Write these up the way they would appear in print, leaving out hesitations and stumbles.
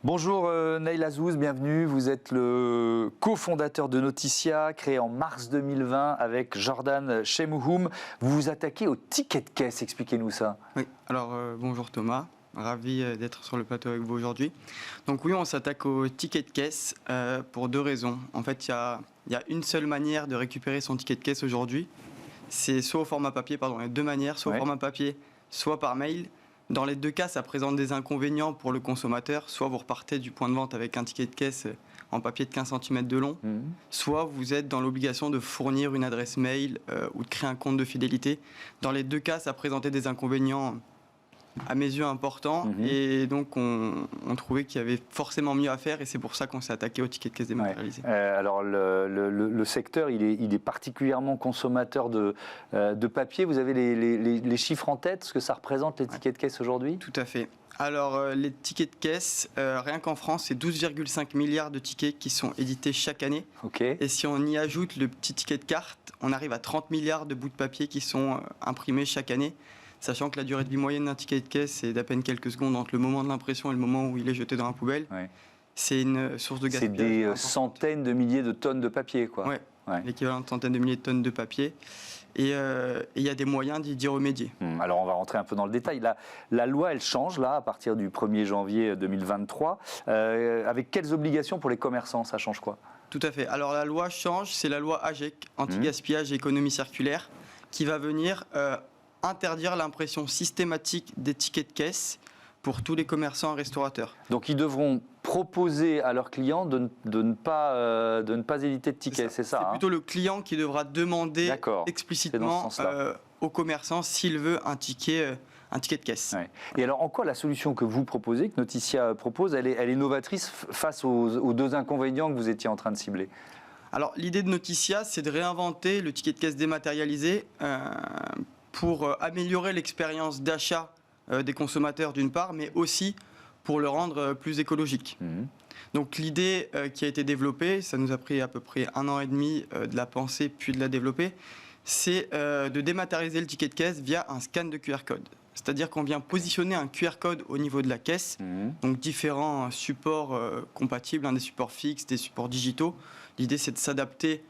Bonjour Naïl Azouz, bienvenue. Vous êtes le cofondateur de Noticia, créé en mars 2020 avec Jordan Chemouhoum. Vous vous attaquez au ticket de caisse, expliquez-nous ça. Oui, alors bonjour Thomas, ravi d'être sur le plateau avec vous aujourd'hui. Donc oui, on s'attaque au ticket de caisse pour deux raisons. En fait, il y a une seule manière de récupérer son ticket de caisse aujourd'hui. C'est soit au format papier, il y a deux manières, soit au format papier, soit par mail. Dans les deux cas, ça présente des inconvénients pour le consommateur. Soit vous repartez du point de vente avec un ticket de caisse en papier de 15 cm de long, soit vous êtes dans l'obligation de fournir une adresse mail ou de créer un compte de fidélité. Dans les deux cas, ça présentait des inconvénients à mes yeux importants, et donc on trouvait qu'il y avait forcément mieux à faire, et c'est pour ça qu'on s'est attaqué au ticket de caisse dématérialisé. Alors le secteur, il est particulièrement consommateur de papier. Vous avez les chiffres en tête, ce que ça représente les tickets de caisse aujourd'hui? Tout à fait. Alors les tickets de caisse, rien qu'en France, c'est 12,5 milliards de tickets qui sont édités chaque année. Et si on y ajoute le petit ticket de carte, on arrive à 30 milliards de bouts de papier qui sont imprimés chaque année. Sachant que la durée de vie moyenne d'un ticket de caisse est d'à peine quelques secondes entre le moment de l'impression et le moment où il est jeté dans la poubelle. C'est une source de gaspillage. C'est des centaines de milliers de tonnes de papier, quoi. L'équivalent de centaines de milliers de tonnes de papier. Et il y a des moyens d'y remédier. Alors on va rentrer un peu dans le détail. La loi, elle change là à partir du 1er janvier 2023. Avec quelles obligations pour les commerçants? Ça change quoi? Tout à fait. Alors la loi change, c'est la loi AGEC, anti-gaspillage et économie circulaire, qui va venir interdire l'impression systématique des tickets de caisse pour tous les commerçants et restaurateurs. Donc ils devront proposer à leurs clients de ne pas éditer de tickets, c'est ça? C'est plutôt le client qui devra demander explicitement au commerçant s'il veut un ticket de caisse. Et alors en quoi la solution que vous proposez, que Noticia propose, elle est novatrice face aux deux inconvénients que vous étiez en train de cibler? Alors l'idée de Noticia, c'est de réinventer le ticket de caisse dématérialisé pour améliorer l'expérience d'achat des consommateurs d'une part, mais aussi pour le rendre plus écologique. Donc l'idée qui a été développée, ça nous a pris à peu près 1 an et demi de la penser puis de la développer, c'est de dématérialiser le ticket de caisse via un scan de QR code. C'est-à-dire qu'on vient positionner un QR code au niveau de la caisse, donc différents supports compatibles, des supports fixes, des supports digitaux. L'idée c'est de s'adapter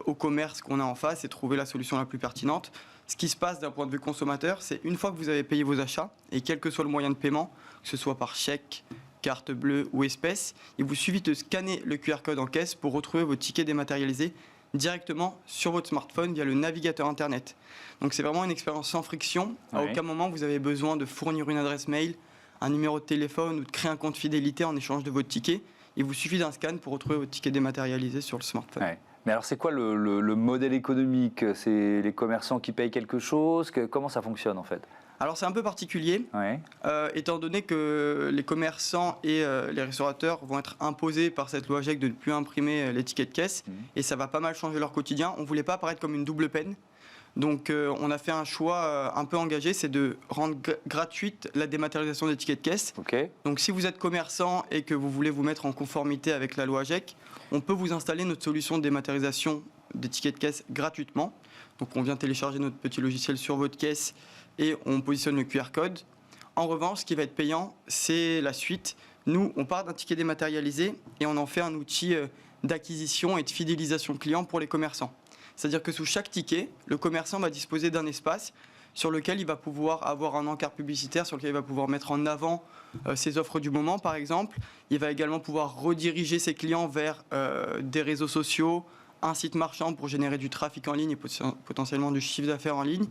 au commerce qu'on a en face et trouver la solution la plus pertinente. Ce qui se passe d'un point de vue consommateur, c'est une fois que vous avez payé vos achats, et quel que soit le moyen de paiement, que ce soit par chèque, carte bleue ou espèce, il vous suffit de scanner le QR code en caisse pour retrouver vos tickets dématérialisés directement sur votre smartphone via le navigateur Internet. Donc c'est vraiment une expérience sans friction. À aucun moment vous avez besoin de fournir une adresse mail, un numéro de téléphone ou de créer un compte fidélité en échange de votre ticket. Il vous suffit d'un scan pour retrouver votre ticket dématérialisé sur le smartphone. Mais alors c'est quoi le modèle économique? C'est les commerçants qui payent quelque chose? Comment ça fonctionne en fait? Alors c'est un peu particulier, étant donné que les commerçants et les restaurateurs vont être imposés par cette loi AGEC de ne plus imprimer les tickets de caisse, et ça va pas mal changer leur quotidien. On ne voulait pas apparaître comme une double peine. Donc on a fait un choix un peu engagé, c'est de rendre gratuite la dématérialisation des tickets de caisse. Donc si vous êtes commerçant et que vous voulez vous mettre en conformité avec la loi AGEC, on peut vous installer notre solution de dématérialisation des tickets de caisse gratuitement. Donc on vient télécharger notre petit logiciel sur votre caisse et on positionne le QR code. En revanche, ce qui va être payant, c'est la suite. Nous, on part d'un ticket dématérialisé et on en fait un outil d'acquisition et de fidélisation client pour les commerçants. C'est-à-dire que sous chaque ticket, le commerçant va disposer d'un espace sur lequel il va pouvoir avoir un encart publicitaire, sur lequel il va pouvoir mettre en avant ses offres du moment, par exemple. Il va également pouvoir rediriger ses clients vers des réseaux sociaux, un site marchand pour générer du trafic en ligne et potentiellement du chiffre d'affaires en ligne.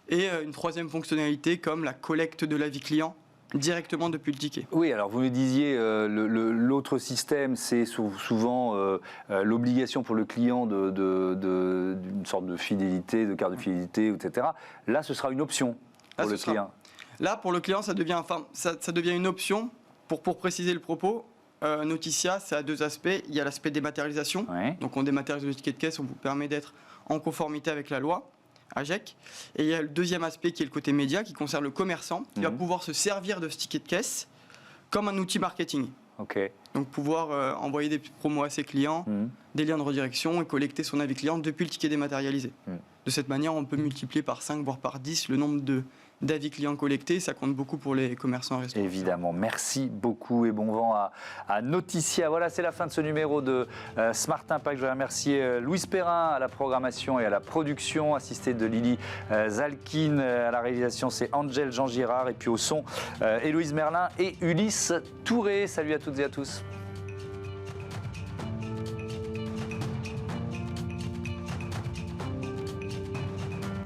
Et une troisième fonctionnalité comme la collecte de l'avis client directement depuis le ticket. Oui, alors vous me disiez, l'autre système, c'est souvent l'obligation pour le client d'une sorte de fidélité, de carte de fidélité, etc. Là, ce sera une option pour le client. Là, pour le client, ça devient une option. Pour préciser le propos, Noticia, ça a deux aspects. Il y a l'aspect dématérialisation. Donc on dématérialise le ticket de caisse, on vous permet d'être en conformité avec la loi AGEC. Et il y a le deuxième aspect qui est le côté média, qui concerne le commerçant, qui va pouvoir se servir de ce ticket de caisse comme un outil marketing. Donc pouvoir envoyer des promos à ses clients, des liens de redirection et collecter son avis client depuis le ticket dématérialisé. De cette manière, on peut multiplier par 5 voire par 10 le nombre de d'avis clients collectés. Ça compte beaucoup pour les commerçants et restaurants. Évidemment, merci beaucoup et bon vent à Noticia. Voilà, c'est la fin de ce numéro de Smart Impact. Je vais remercier Louise Perrin à la programmation et à la production, assistée de Lily Zalkin. À la réalisation, c'est Angel Jean Girard. Et puis au son, Héloïse Merlin et Ulysse Touré. Salut à toutes et à tous.